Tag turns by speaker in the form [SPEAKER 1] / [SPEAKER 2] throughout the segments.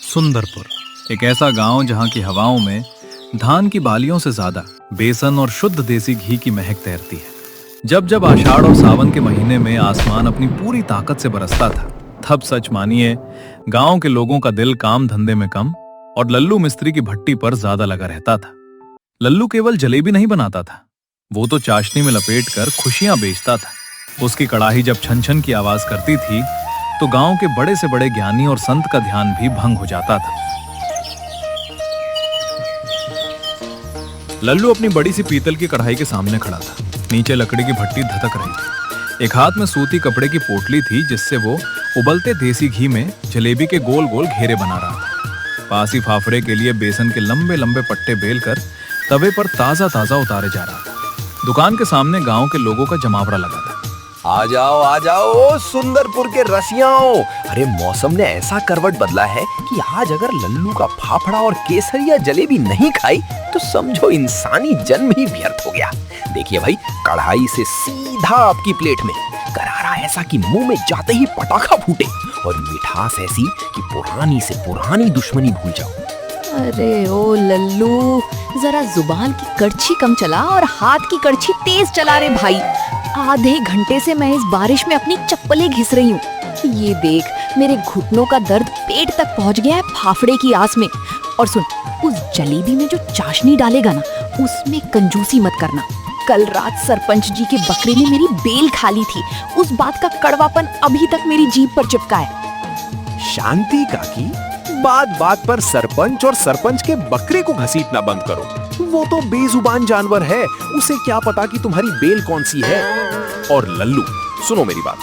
[SPEAKER 1] सुंदरपुर एक ऐसा गांव जहां की हवाओं में धान की बालियों से ज्यादा बेसन और शुद्ध देसी घी की महक तैरती है। जब जब आषाढ़ और सावन के महीने में आसमान अपनी पूरी ताकत से बरसता था, तब सच मानिए गांव के लोगों का दिल काम धंधे में कम और लल्लू मिस्त्री की भट्टी पर ज्यादा लगा रहता था। लल्लू केवल जलेबी नहीं बनाता था, वो तो चाशनी में लपेट कर खुशियां बेचता था। उसकी कड़ाही जब छन छन की आवाज करती थी तो गांव के बड़े से बड़े ज्ञानी और संत का ध्यान भी भंग हो जाता था। लल्लू अपनी बड़ी सी पीतल की कढ़ाई के सामने खड़ा था। नीचे लकड़ी की भट्टी धधक रही थी। एक हाथ में सूती कपड़े की पोटली थी जिससे वो उबलते देसी घी में जलेबी के गोल गोल घेरे बना रहा था। पास ही फाफड़े के लिए बेसन के लंबे लंबे पट्टे बेलकर तवे पर ताजा ताजा उतारे जा रहा था। दुकान के सामने गांव के लोगों का जमावड़ा लगा था।
[SPEAKER 2] आ जाओ सुंदरपुर के रसियाओं। अरे मौसम ने ऐसा करवट बदला है कि आज अगर लल्लू का फाफड़ा और केसरिया जलेबी नहीं खाई तो समझो इंसानी जन्म ही व्यर्थ हो गया। देखिए भाई, कढ़ाई से सीधा आपकी प्लेट में, करारा ऐसा कि मुंह में जाते ही पटाखा फूटे और मिठास ऐसी कि पुरानी से पुरानी दुश्मनी भूल जाओ।
[SPEAKER 3] अरे ओ लल्लू, जरा जुबान की कड़छी कम चला और हाथ की कड़छी तेज चला रे भाई। आधे घंटे से मैं इस बारिश में अपनी चप्पलें घिस रही हूँ। ये देख, मेरे घुटनों का दर्द पेट तक पहुँच गया है फाफड़े की आस में। और सुन, उस जलेबी में जो चाशनी डालेगा ना, उसमें कंजूसी मत करना। कल रात सरपंच जी के बकरे ने मेरी बेल खा ली थी, उस बात का कड़वापन अभी तक मेरी जीभ पर चिपका है।
[SPEAKER 4] शांति काकी, बात बात पर सरपंच और सरपंच के बकरे को घसीटना बंद करो। वो तो बेजुबान जानवर है, उसे क्या पता कि तुम्हारी बेल कौन सी है। और लल्लू, सुनो मेरी बात,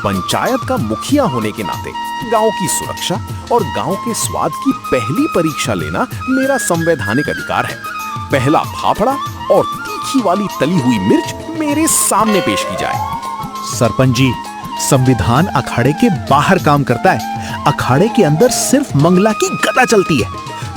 [SPEAKER 4] पंचायत का मुखिया होने के नाते गांव की सुरक्षा और गांव के स्वाद की पहली परीक्षा लेना मेरा संवैधानिक अधिकार है। पहला फाफड़ा और तीखी वाली तली हुई मिर्च मेरे सामने पेश की जाए।
[SPEAKER 5] सरपंच जी, संविधान अखाड़े के बाहर काम करता है। अखाड़े के अंदर सिर्फ मंगला की गदा चलती है।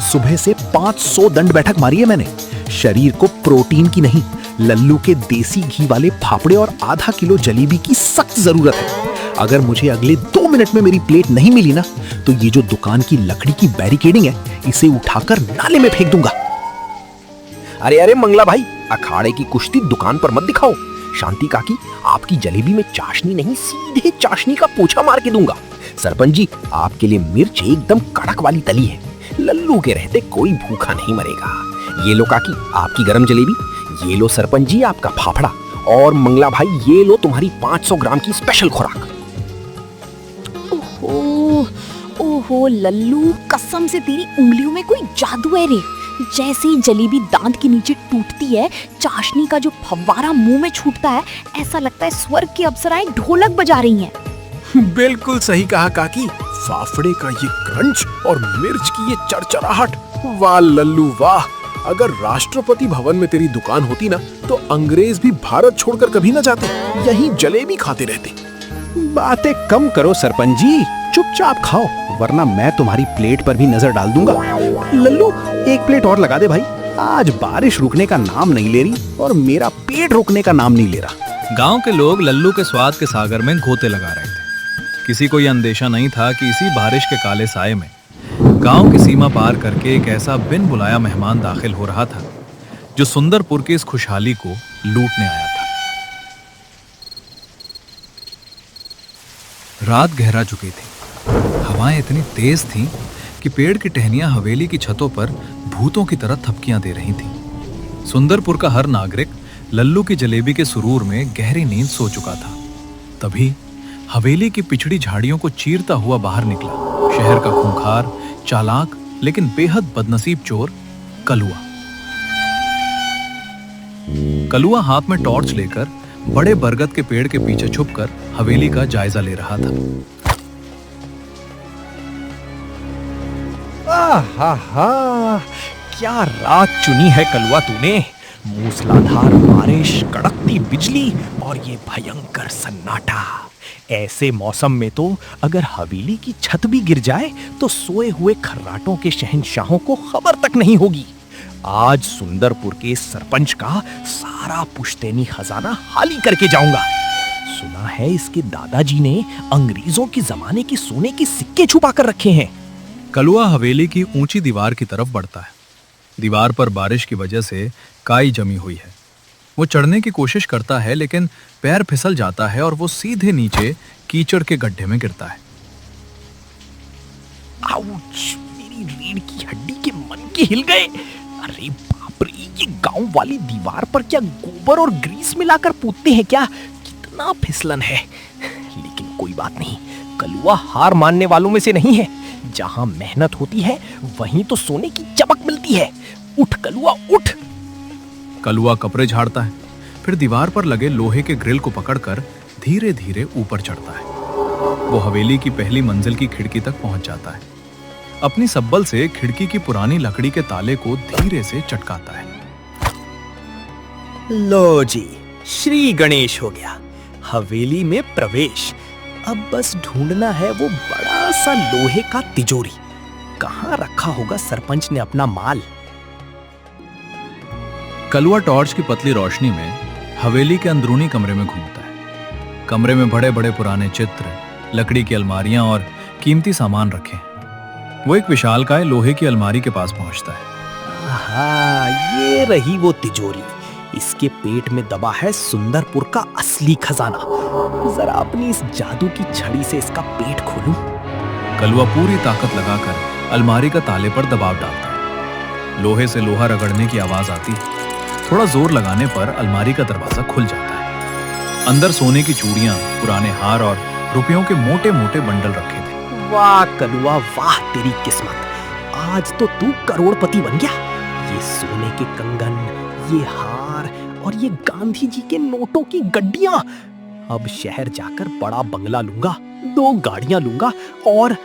[SPEAKER 5] सुबह से 500 दंड बैठक मारी है मैंने। शरीर को प्रोटीन की नहीं, लल्लू के देसी घी वाले फाफड़े और आधा किलो जलेबी की सख्त जरूरत है। अगर मुझे अगले 2 मिनट में मेरी प्लेट नहीं मिली ना, तो ये जो दुकान की लकड़ी की बैरिकेडिंग है, इसे उठाकर नाले में फेंक दूंगा।
[SPEAKER 2] अरे मंगला भाई, अखाड़े की कुश्ती दुकान पर मत दिखाओ। शांति काकी, आपकी जलेबी में चाशनी नहीं, सीधे चाशनी का पोछा मार के दूंगा। सरपंच जी, आपके लिए मिर्च एकदम कड़क वाली तली है। लल्लू के रहते कोई भूखा नहीं मरेगा। ये लो काकी, आपकी गरम जलेबी। ये लो सरपंच जी, आपका फाफड़ा। और मंगला भाई, ये लो तुम्हारी 500 ग्राम की स्पेशल खुराक।
[SPEAKER 3] ओहो लल्लू, कसम से तेरी उंगलियों में कोई जादू है रे। जैसे ही जलेबी दांत के नीचे टूटती है, चाशनी का जो फव्वारा मुंह में छूटता है, ऐसा लगता है स्वर्ग की अप्सराएं ढोलक बजा रही हैं।
[SPEAKER 4] बिल्कुल सही कहा काकी। फाफड़े का ये क्रंच और मिर्च की ये चरचराहट, वाह लल्लू वाह। अगर राष्ट्रपति भवन में तेरी दुकान होती ना, तो अंग्रेज भी भारत छोड़कर कभी ना जाते, यही जलेबी खाते रहते।
[SPEAKER 5] बातें कम करो सरपंच जी, चुपचाप खाओ, वरना मैं तुम्हारी प्लेट पर भी नजर डाल दूंगा। लल्लू, एक प्लेट और लगा दे भाई। आज बारिश रुकने का नाम नहीं ले रही और मेरा पेट रुकने का नाम नहीं ले रहा।
[SPEAKER 1] गांव के लोग लल्लू के स्वाद के सागर में गोते लगा रहे थे। किसी को यह अंदेशा नहीं था कि इसी बारिश के काले साए में गांव की सीमा पार करके एक ऐसा बिन बुलाया मेहमान दाखिल हो रहा था जो सुंदरपुर की इस खुशहाली को लूटने आया था। रात गहरा चुकी थी। हवाएं इतनी तेज थीं कि पेड़ की टहनियां हवेली की छतों पर भूतों की तरह थपकियां दे रही थीं। सुंदरपुर का हर नागरिक लल्लू की जलेबी के सुरूर में गहरी नींद सो चुका था। तभी हवेली की पिछड़ी झाड़ियों को चीरता हुआ बाहर निकला शहर का खूंखार, चालाक लेकिन बेहद बदनसीब चोर कलुआ। कलुआ हाथ में टॉर्च लेकर बड़े बरगद के पेड़ के पीछे छुपकर हवेली का जायजा ले रहा था।
[SPEAKER 4] आहा, क्या रात चुनी है कलुआ तूने। मूसलाधार बारिश, कड़कती बिजली और ये भयंकर सन्नाटा। ऐसे मौसम में तो अगर हवेली की छत भी गिर जाए तो सोए हुए खर्राटों के शहंशाहों को खबर तक नहीं होगी। आज सुंदरपुर के सरपंच का सारा पुश्तैनी खजाना खाली करके जाऊंगा। सुना है इसके दादाजी ने अंग्रेजों के जमाने के सोने के सिक्के छुपा कर रखे हैं।
[SPEAKER 1] कलुआ हवेली की ऊंची दीवार की तरफ बढ़ता है। दीवार पर बारिश की वजह से काई जमी हुई है। वो चढ़ने की कोशिश करता है लेकिन पैर फिसल जाता है और वो सीधे नीचे कीचड़ के गड्ढे में गिरता है।
[SPEAKER 4] आउच! मेरी रीढ़ की हड्डी के मन के हिल गए। अरे बाप रे, ये गांव वाली दीवार पर क्या गोबर और ग्रीस मिलाकर पूतते हैं क्या? कितना फिसलन है। लेकिन कोई बात नहीं, कलुआ हार मानने वालों में से नहीं है। जहां मेहनत होती है वहीं तो सोने की चमक मिलती है। उठ कलुआ उठ!
[SPEAKER 1] कलुआ कपड़े झाड़ता है, फिर दीवार पर लगे लोहे के ग्रिल को पकड़कर धीरे धीरे ऊपर चढ़ता है। वो हवेली की पहली मंजिल की खिड़की तक पहुंच जाता है। अपनी सब्बल से खिड़की की पुरानी लकड़ी के ताले को धीरे से चटकाता है।
[SPEAKER 4] लो जी, श्री गणेश हो गया। हवेली में प्रवेश। अब बस ढूंढना है वो बड़ा सा लोहे का तिजोरी। कहाँ रखा होगा सरपंच ने अपना माल?
[SPEAKER 1] कलुआ टॉर्च की पतली रोशनी में हवेली के अंदरूनी कमरे में घूमता है। कमरे में बड़े बड़े पुराने चित्र, लकड़ी की अलमारियां और कीमती सामान रखे हैं। वो एक विशालकाय लोहे की अलमारी के पास पहुंचता है।
[SPEAKER 4] आहा, ये रही वो तिजोरी। इसके पेट में दबा है सुंदरपुर का असली खजाना। जरा अपनी इस जादू की छड़ी से इसका पेट खोलूं।
[SPEAKER 1] कलुआ पूरी ताकत लगाकर अलमारी का ताले पर दबाव डालता है। लोहे से लोहा रगड़ने की आवाज आती है। थोड़ा जोर लगाने पर अलमारी का दरवाजा खुल जाता है। अंदर सोने की चूड़ियां, पुराने हार और रुपयों के मोटे मोटे बंडल रखे थे।
[SPEAKER 4] वाह कलुआ वाह, तेरी किस्मत! आज तो तू करोड़पति बन गया। ये सोने के कंगन, ये हार और ये गांधी जी के नोटों की गड्डियां। अब शहर जाकर बड़ा बंगला लूंगा, 2 गाड़ियां लूंगा और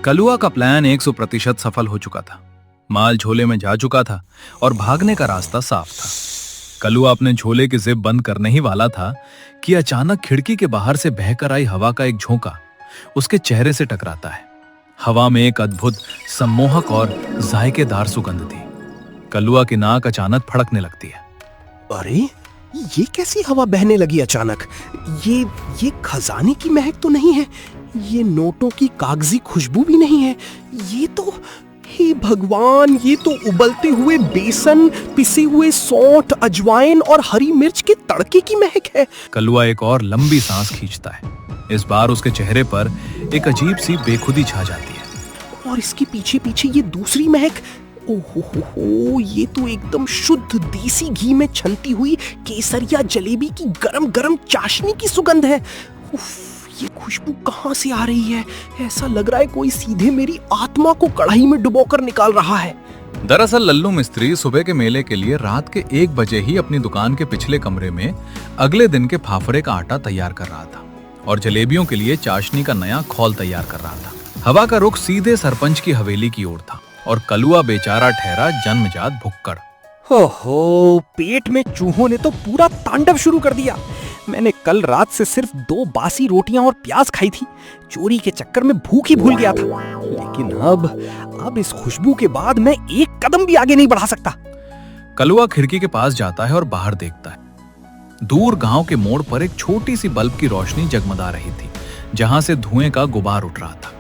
[SPEAKER 1] कलुआ का प्लान 100% सफल हो चुका था। माल झोले में जा चुका था और भागने का रास्ता साफ था। कलुआ अपने झोले की जिप बंद करने ही वाला था कि अचानक खिड़की के बाहर से बहकर आई हवा का एक झोंका उसके चेहरे से टकराता है। हवा में एक अद्भुत, सम्मोहक और जायकेदार सुगंध थी। कलुआ की नाक अचानक फड़कने लगती है।
[SPEAKER 4] अरे ये कैसी हवा बहने लगी अचानक? ये खजाने की महक तो नहीं है। ये नोटों की कागजी खुशबू भी नहीं है। ये तो, हे भगवान, ये तो उबलते हुए बेसन, पिसे हुए सौंठ, अजवाइन और हरी मिर्च के तड़के की महक है।
[SPEAKER 1] कलुआ एक और लंबी सांस खींचता है। इस बार उसके चेहरे पर एक अजीब सी बेखुदी छा जाती है।
[SPEAKER 4] और इसके पीछे पीछे ये दूसरी महक, ओहो, ये तो एकदम शुद्ध देसी घी में छनती हुई केसरिया जलेबी की गरम गरम चाशनी की सुगंध है। उफ, ये खुशबू कहाँ से आ रही है? ऐसा लग रहा है कोई सीधे मेरी आत्मा को कढ़ाई में डुबोकर निकाल रहा है।
[SPEAKER 1] दरअसल लल्लू मिस्त्री सुबह के मेले के लिए रात के 1 बजे ही अपनी दुकान के पिछले कमरे में अगले दिन के फाफड़े का आटा तैयार कर रहा था और जलेबियों के लिए चाशनी का नया खौल तैयार कर रहा था। हवा का रुख सीधे सरपंच की हवेली की ओर था और कलुआ बेचारा ठहरा जन्मजात भुक्कड़।
[SPEAKER 4] ओहो, पेट में चूहों ने तो पूरा तांडव शुरू कर दिया। मैंने कल रात से सिर्फ 2 बासी रोटियां और प्याज खाई थी। चोरी के चक्कर में भूख ही भूल गया था। लेकिन अब इस खुशबू के बाद मैं एक कदम भी आगे नहीं बढ़ा सकता।
[SPEAKER 1] कलुआ खिड़की के पास जाता है और बाहर देखता है। दूर गांव के मोड़ पर एक छोटी सी बल्ब की रोशनी जगमगा रही थी, जहां से धुएं का गुबार उठ रहा था।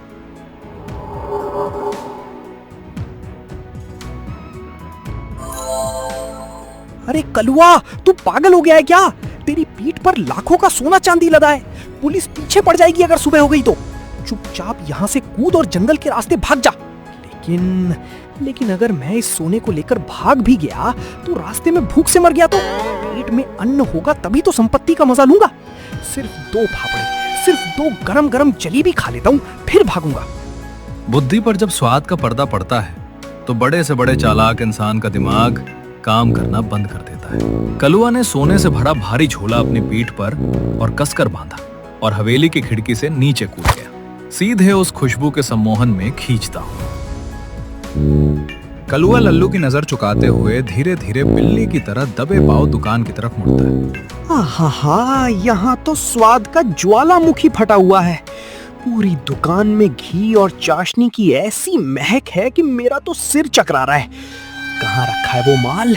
[SPEAKER 4] अरे कलुआ, तू पागल हो गया है क्या? तेरी पीठ पर लाखों का सोना चांदी लदा है। पुलिस पीछे पड़ जाएगी अगर सुबह हो गई तो। चुपचाप यहाँ से कूद और जंगल के रास्ते भाग जा। लेकिन अगर मैं इस सोने को लेकर भाग भी गया तो रास्ते में भूख से मर गया तो? पेट में अन्न होगा तभी तो संपत्ति का मजा लूंगा। सिर्फ 2 फाफड़े, सिर्फ 2 गरम गरम जलेबी खा लेता हूँ, फिर भागूंगा।
[SPEAKER 1] बुद्धि पर जब स्वाद का पर्दा पड़ता है तो बड़े से बड़े चालाक इंसान का दिमाग काम करना बंद कर देता है। कलुआ ने सोने से भरा भारी झोला अपनी पीठ पर और कसकर बांधा और हवेली की खिड़की से नीचे कूद गया, सीधे उस खुशबू के सम्मोहन में खींचता हुआ। कलुआ लल्लू की नजर चुकाते हुए धीरे धीरे बिल्ली की तरह दबे पांव दुकान की तरफ मुड़ता है।
[SPEAKER 4] आहा, यहाँ तो स्वाद का ज्वालामुखी फटा हुआ है। पूरी दुकान में घी और चाशनी की ऐसी महक है कि मेरा तो सिर चकरा रहा है। कहाँ रखा है वो माल?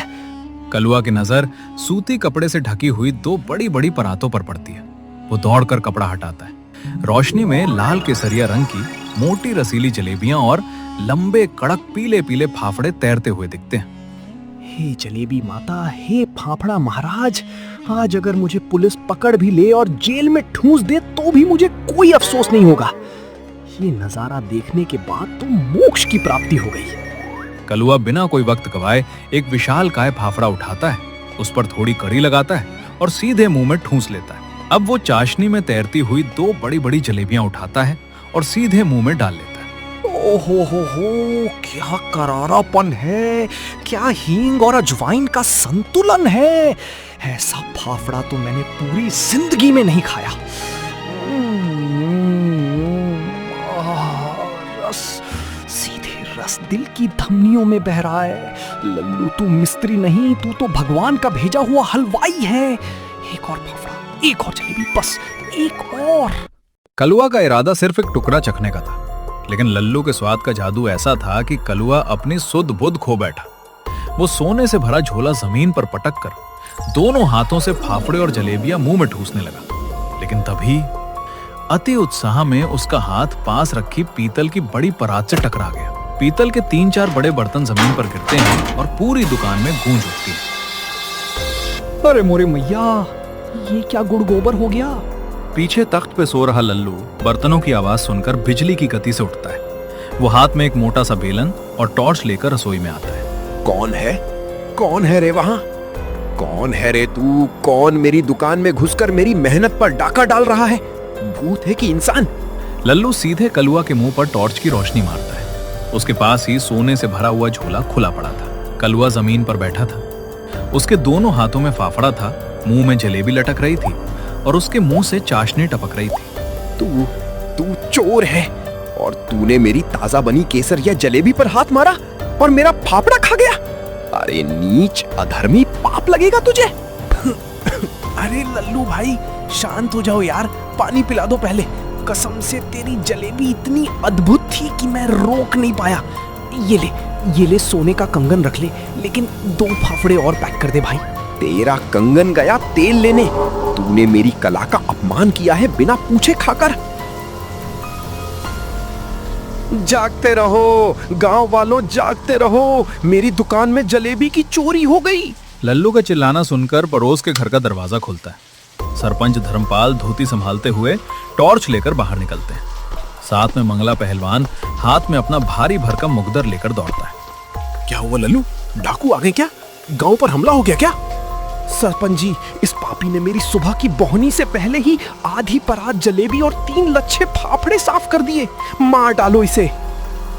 [SPEAKER 1] कलुआ की नजर सूती कपड़े से ढकी हुई 2 बड़ी बड़ी परातों पर पड़ती है। वो दौड़कर कपड़ा हटाता है। रोशनी में लाल केसरिया रंग की मोटी रसीली जलेबियां और लंबे कड़क पीले पीले फाफड़े तैरते हुए दिखते हैं।
[SPEAKER 5] हे जलेबी माता, हे फाफड़ा महाराज, आज अगर मुझे पुलिस पकड़ भी ले और जेल में ठूंस दे तो भी मुझे कोई अफसोस नहीं होगा। ये नजारा देखने के बाद तो मोक्ष की प्राप्ति हो गई।
[SPEAKER 1] कलुआ बिना कोई वक्त गवाए एक विशाल काय फाफड़ा उठाता है, उस पर थोड़ी कड़ी लगाता है और सीधे मुंह में ठूंस लेता है। अब वो चाशनी में तैरती हुई 2 बड़ी बड़ी जलेबियां उठाता है और सीधे मुंह में डाल लेता है।
[SPEAKER 4] ओहो हो, क्या करारापन है, क्या हींग और अजवाइन का संतुलन है। ऐसा फाफड़ा तो मैंने पूरी जिंदगी में नहीं खाया। रस, सीधे रस दिल की धमनियों में बह रहा है। लल्लू, तू मिस्त्री नहीं, तू तो भगवान का भेजा हुआ हलवाई है। एक और फाफड़ा, एक और जलेबी, बस एक और।
[SPEAKER 1] कलुआ का इरादा सिर्फ एक टुकड़ा चखने का था, लेकिन लल्लू के स्वाद का जादू ऐसा था कि कलुआ अपनी सुध बुध खो बैठा। वो सोने से भरा झोला जमीन पर पटक कर दोनों हाथों से फाफड़े और जलेबियां मुंह में ठूसने लगा। लेकिन तभी अति उत्साह में उसका हाथ पास रखी पीतल की बड़ी परात से टकरा गया। पीतल के 3-4 बड़े बर्तन जमीन पर गिरते हैं और पूरी दुकान में गूंज उठती है।
[SPEAKER 5] अरे मोरे मैया, ये क्या गुड़ गोबर हो गया।
[SPEAKER 1] पीछे तख्त पे सो रहा लल्लू बर्तनों की आवाज सुनकर बिजली की गति से उठता है। वो हाथ में एक मोटा सा बेलन और टॉर्च लेकर रसोई में आता है।
[SPEAKER 4] कौन है? कौन है रे वहां? कौन है रे तू? कौन मेरी दुकान में घुसकर मेरी मेहनत पर डाका डाल रहा है? भूत है कि इंसान?
[SPEAKER 1] लल्लू सीधे कलुआ के मुंह पर टॉर्च की रोशनी मारता है। उसके पास ही सोने से भरा हुआ झोला खुला पड़ा था। कलुआ जमीन पर बैठा था। उसके दोनों हाथों में फाफड़ा था, मुंह में जलेबी लटक रही थी और उसके मुंह से चाशनी टपक रही थी।
[SPEAKER 4] तू चोर है और तूने मेरी ताजा बनी केसर या जलेबी पर हाथ मारा और मेरा फाफड़ा खा गया। अरे नीच अधर्मी, पाप लगेगा तुझे।
[SPEAKER 5] अरे लल्लू भाई, शांत हो जाओ यार, पानी पिला दो पहले। कसम से तेरी जलेबी इतनी अद्भुत थी कि मैं रोक नहीं पाया। ये ले सोने का कंगन रख ले, लेकिन 2 फाफड़े और पैक कर दे भाई।
[SPEAKER 4] तेरा कंगन गया तेल लेने। तूने मेरी कला का अपमान किया है बिना पूछे खाकर। जागते रहो गांव वालों, जागते रहो, मेरी दुकान में जलेबी की चोरी हो गई।
[SPEAKER 1] लल्लू का चिल्लाना सुनकर पड़ोस के घर का दरवाजा खुलता है। सरपंच धर्मपाल धोती संभालते हुए टॉर्च लेकर बाहर निकलते हैं। साथ में मंगला पहलवान हाथ में अपना भारी भरकम मुकदर लेकर दौड़ता है।
[SPEAKER 4] क्या हुआ लल्लू? डाकू आ गए क्या? गांव पर हमला हो गया क्या?
[SPEAKER 5] सरपंच जी, इस पापी ने मेरी सुबह की बोहनी से पहले ही आधी परात जलेबी और 3 लच्छे फाफड़े साफ कर दिए। मार डालो इसे।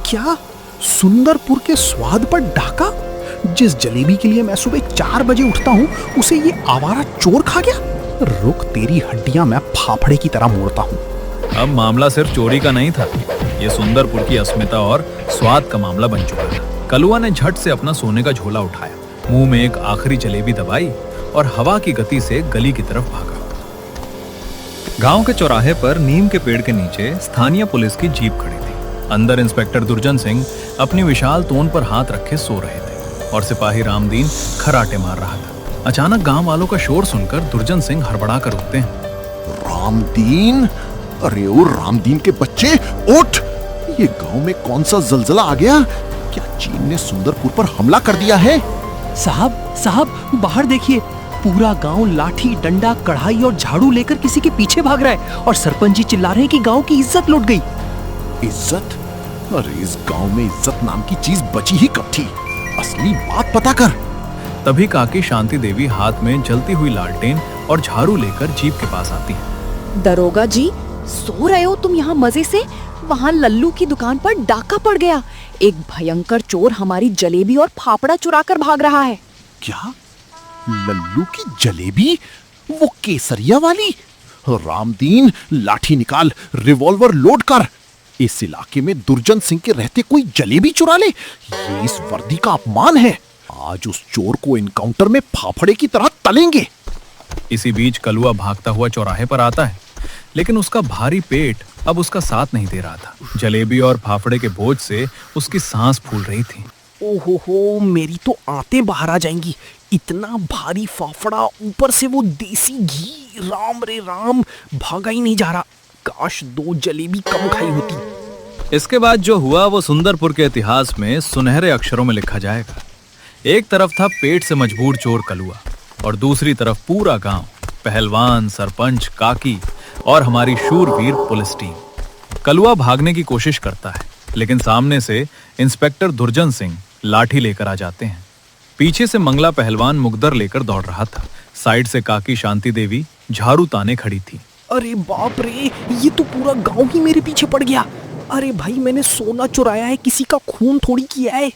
[SPEAKER 4] क्या? सुंदरपुर के स्वाद पर डाका? जिस जलेबी के लिए मैं सुबह 4 बजे उठता हूँ, उसे ये आवारा चोर खा गया? रुक, तेरी हड्डियां मैं फाफड़े की तरह मोड़ता हूँ।
[SPEAKER 1] अब मामला सिर्फ चोरी का नहीं था, ये सुंदरपुर की अस्मिता और स्वाद का मामला बन चुका था। कलुआ ने झट से अपना सोने का झोला उठाया, मुंह में एक आखिरी जलेबी दबाई और हवा की गति से गली की तरफ भागा। गांव के चौराहे पर नीम के पेड़ के नीचे स्थानीय पुलिस की जीप खड़ी थी। अंदर इंस्पेक्टर दुर्जन सिंह अपनी विशाल तोन पर हाथ रखे सो रहे थे और सिपाही रामदीन खराटे मार रहा था। अचानक गांव वालों का शोर सुनकर दुर्जन सिंह हड़बड़ा कर उठते हैं।
[SPEAKER 6] रामदीन? अरे ओ रामदीन के बच्चे, उठ! ये गांव में कौन सा जलजला आ गया? क्या चीन ने सुंदरपुर पर हमला कर दिया है?
[SPEAKER 7] साहब बाहर देखिए, पूरा गांव लाठी डंडा कढ़ाई और झाड़ू लेकर किसी के पीछे भाग रहा है और सरपंच जी चिल्ला रहे हैं कि गांव की इज्जत लुट गई।
[SPEAKER 6] इज्जत? अरे इस गांव में इज्जत नाम की चीज बची ही कब थी? असली बात पता कर।
[SPEAKER 1] तभी काकी शांति देवी हाथ में जलती हुई लालटेन और झाड़ू लेकर जीप के पास आती है।
[SPEAKER 3] दरोगा जी, सो रहे हो तुम यहाँ मजे से? वहाँ लल्लू की दुकान पर डाका पड़ गया। एक भयंकर चोर हमारी जलेबी और फाफड़ा चुरा कर भाग रहा है।
[SPEAKER 6] क्या? लल्लू की जलेबी? वो केसरिया वाली? रामदीन, लाठी निकाल, रिवॉल्वर लोड कर। इस इलाके में दुर्जन सिंह के रहते कोई जलेबी चुरा ले, ये इस वर्दी का अपमान है। आज उस चोर को एनकाउंटर में फाफड़े की तरह तलेंगे।
[SPEAKER 1] इसी बीच कलुआ भागता हुआ चौराहे पर आता है, लेकिन उसका भारी पेट अब उसका साथ नहीं दे रहा था। जलेबी और फाफड़े के बोझ से उसकी सांस फूल रही थी।
[SPEAKER 4] ओहो हो, मेरी तो आंतें बाहर आ जाएंगी। इतना भारी फाफड़ा, ऊपर से वो देसी घी, राम रे राम, भागा ही नहीं जा रहा। काश 2 जलेबी कम खाई होती।
[SPEAKER 1] इसके बाद जो हुआ वो सुंदरपुर के इतिहास में सुनहरे अक्षरों में लिखा जाएगा। एक तरफ था पेट से मजबूर चोर कलुआ और दूसरी तरफ पूरा गांव, पहलवान, सरपंच, काकी और हमारी शूरवीर पुलिस टीम। कलुआ भागने की कोशिश करता है, लेकिन सामने से इंस्पेक्टर दुर्जन सिंह लाठी लेकर आ जाते हैं। पीछे से मंगला पहलवान मुकद्दर लेकर दौड़ रहा था। साइड से काकी शांति देवी झाड़ू ताने खड़ी थी।
[SPEAKER 4] अरे बाप रे, ये तो पूरा गांव ही मेरे पीछे पड़ गया। अरे भाई, मैंने सोना चुराया है, किसी का खून थोड़ी किया है।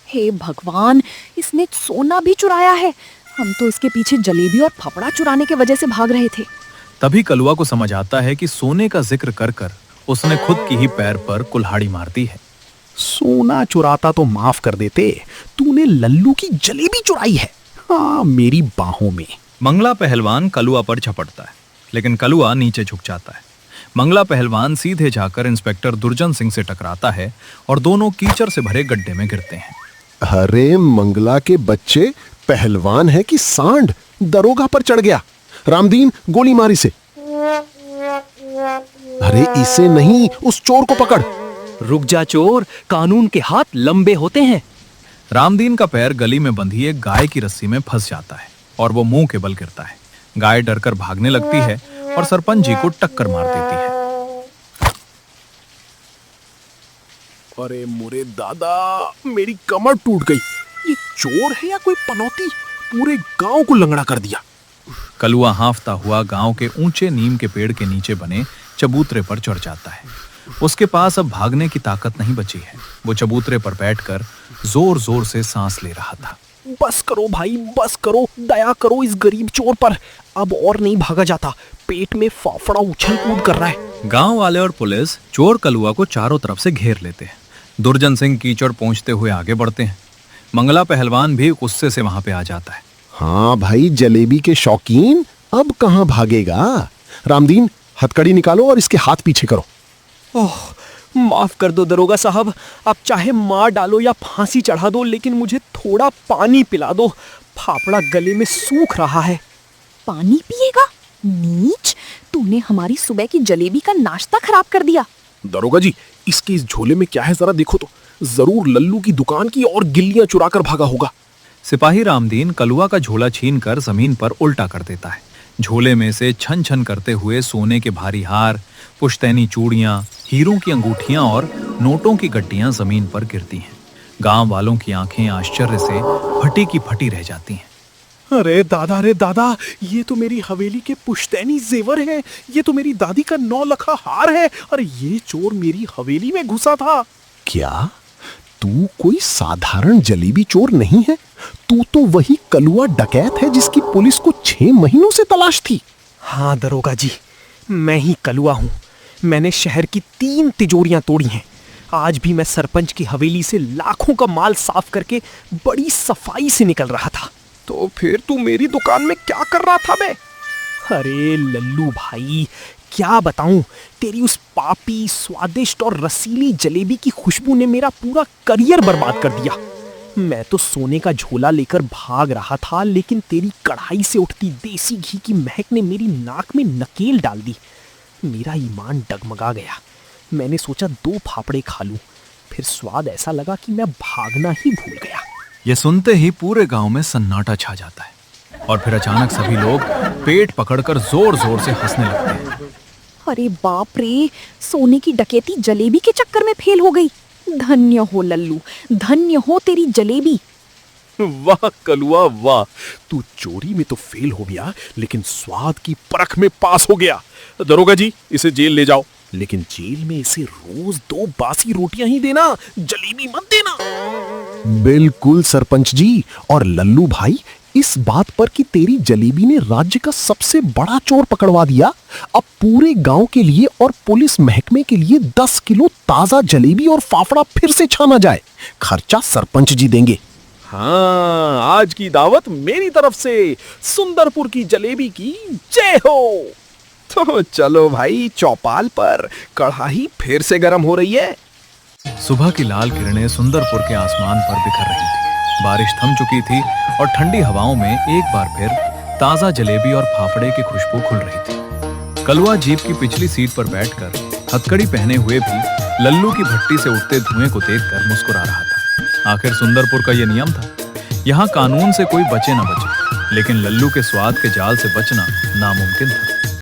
[SPEAKER 3] हे भगवान, इसने सोना भी चुराया है। हम तो इसके पीछे जलेबी और फाफड़ा चुराने के वजह से भाग रहे थे।
[SPEAKER 1] तभी कलुआ को समझ आता है कि सोने का जिक्र कर कर उसने खुद की ही पैर पर कुल्हाड़ी मार दी है।
[SPEAKER 5] सोना चुराता तो माफ कर देते, तूने लल्लू की जलेबी चुराई है। हाँ, मेरी बाहों में।
[SPEAKER 1] मंगला पहलवान कलुआ पर झपटता है, लेकिन कलुआ नीचे झुक जाता है। मंगला पहलवान सीधे जाकर इंस्पेक्टर दुर्जन सिंह से टकराता है और दोनों कीचड़ से भरे गड्ढे में गिरते हैं।
[SPEAKER 6] अरे मंगला के बच्चे, पहलवान है कि सांड, दरोगा पर चढ़ गया। रामदीन, गोली मारी से। अरे इसे नहीं, उस चोर को पकड़।
[SPEAKER 7] रुक जा चोर, कानून के हाथ लंबे होते हैं।
[SPEAKER 1] रामदीन का पैर गली में बंधी एक गाय की रस्सी में फंस जाता है और वो मुंह के बल गिरता है। गाय डरकर भागने लगती है और सरपंच जी को टक्कर मार देती है।
[SPEAKER 4] अरे मोरे दादा, मेरी कमर टूट गई। ये चोर है या कोई पनौती? पूरे गांव को लंगड़ा कर दिया।
[SPEAKER 1] कलुआ हांफता हुआ गांव के ऊंचे नीम के पेड़ के नीचे बने चबूतरे पर चढ़ जाता है। उसके पास अब भागने की ताकत नहीं बची है। वो चबूतरे पर बैठकर जोर जोर से सांस ले रहा था।
[SPEAKER 4] बस करो भाई, बस करो, दया करो इस गरीब चोर पर। अब और नहीं भागा जाता, पेट में फाफड़ा उछल कूद कर रहा है।
[SPEAKER 1] गांव वाले और पुलिस चोर कलुआ को चारों तरफ से घेर लेते हैं। दुर्जन सिंह कीचड़ पहुंचते हुए आगे बढ़ते हैं। मंगला पहलवान भी गुस्से से वहां पे आ जाता है।
[SPEAKER 6] हाँ भाई, जलेबी के शौकीन, अब कहां भागेगा। रामदीन, हथकड़ी निकालो और इसके हाथ पीछे करो।
[SPEAKER 4] ओह, माफ कर दो दरोगा साहब, आप चाहे मार डालो या फांसी चढ़ा दो, लेकिन मुझे थोड़ा पानी पिला दो। फाफड़ा गले में सूख रहा है।
[SPEAKER 3] पानी पिएगा? नीच, तूने हमारी सुबह की जलेबी का नाश्ता खराब कर दिया।
[SPEAKER 4] दरोगा जी, इसके इस झोले में क्या है जरा देखो तो। जरूर लल्लू की दुकान की और गिल्लियां चुरा कर भागा होगा।
[SPEAKER 1] सिपाही रामदीन कलुआ का झोला छीनकर जमीन पर उल्टा कर देता है। झोले में से छन छन करते हुए सोने के भारी हार, पुश्तैनी चूड़ियां, हीरों की अंगूठियां और नोटों की गड्डियां जमीन पर गिरती हैं। गांव वालों की आंखें आश्चर्य से फटी की फटी रह जाती हैं।
[SPEAKER 4] अरे दादा, रे दादा, ये तो मेरी हवेली के पुश्तैनी जेवर हैं। ये तो मेरी दादी का 9 लखा हार है। अरे ये चोर मेरी हवेली में घुसा था।
[SPEAKER 6] क्या तू कोई साधारण जलेबी चोर नहीं है? तू तो वही कलुआ डकैत है जिसकी पुलिस को 6 महीनों से तलाश थी।
[SPEAKER 4] हाँ दरोगा जी, मैं ही कलुआ हूँ। मैंने शहर की 3 तिजोरियां तोड़ी हैं। आज भी मैं सरपंच की हवेली से लाखों का माल साफ करके बड़ी सफाई से निकल रहा था। तो फिर तू मेरी दुकान में क्या कर रहा था बे? अरे लल्लू भाई, क्या बताऊं, तेरी उस पापी, स्वादिष्ट और रसीली जलेबी की खुशबू ने मेरा पूरा करियर बर्बाद कर दिया। मैं तो सोने का झोला लेकर भाग रहा था, लेकिन तेरी कढ़ाई से उठती देसी घी की महक ने मेरी नाक में नकेल डाल दी। मेरा ईमान डगमगा गया। मैंने सोचा 2 फाफड़े खा लूं, फिर स्वाद ऐसा लगा कि मैं भागना ही भूल गया।
[SPEAKER 1] ये सुनते ही पूरे गांव में सन्नाटा छा जाता है और फिर अचानक सभी लोग पेट पकड़कर जोर जोर से हंसने लगते हैं।
[SPEAKER 3] अरे बाप रे, सोने की डकैती जलेबी के चक्कर में फेल हो गई। धन्य हो लल्लू, धन्य हो तेरी जलेबी।
[SPEAKER 4] वाह कलुआ वाह, तू चोरी में तो फेल हो गया, लेकिन स्वाद की परख में पास हो गया। दरोगा जी, इसे जेल ले जाओ, लेकिन जेल में इसे रोज 2 बासी रोटियां ही देना, जलेबी मत देना।
[SPEAKER 6] बिल्कुल सरपंच जी। और लल्लू भाई, इस बात पर कि तेरी जलेबी ने राज्य का सबसे बड़ा चोर पकड़वा दिया, अब पूरे गांव के लिए और पुलिस महकमे के लिए 10 किलो ताजा जलेबी और फाफड़ा फिर से छाना जाए। खर्चा सरपंच जी देंगे।
[SPEAKER 4] हाँ, आज की दावत मेरी तरफ से। सुंदरपुर की जलेबी की जय हो।
[SPEAKER 2] तो चलो भाई, चौपाल पर कढ़ाई फिर से गर्म हो रही है।
[SPEAKER 1] सुबह की लाल किरणें सुंदरपुर के आसमान पर बिखर रही थी। बारिश थम चुकी थी और ठंडी हवाओं में एक बार फिर ताजा जलेबी और फाफड़े की खुशबू खुल रही थी। कलुआ जीप की पिछली सीट पर बैठकर हथकड़ी पहने हुए भी लल्लू की भट्टी से उठते धुएं को देखकर मुस्कुरा रहा था। आखिर सुंदरपुर का यह नियम था, यहाँ कानून से कोई बचे न बचे, लेकिन लल्लू के स्वाद के जाल से बचना नामुमकिन था।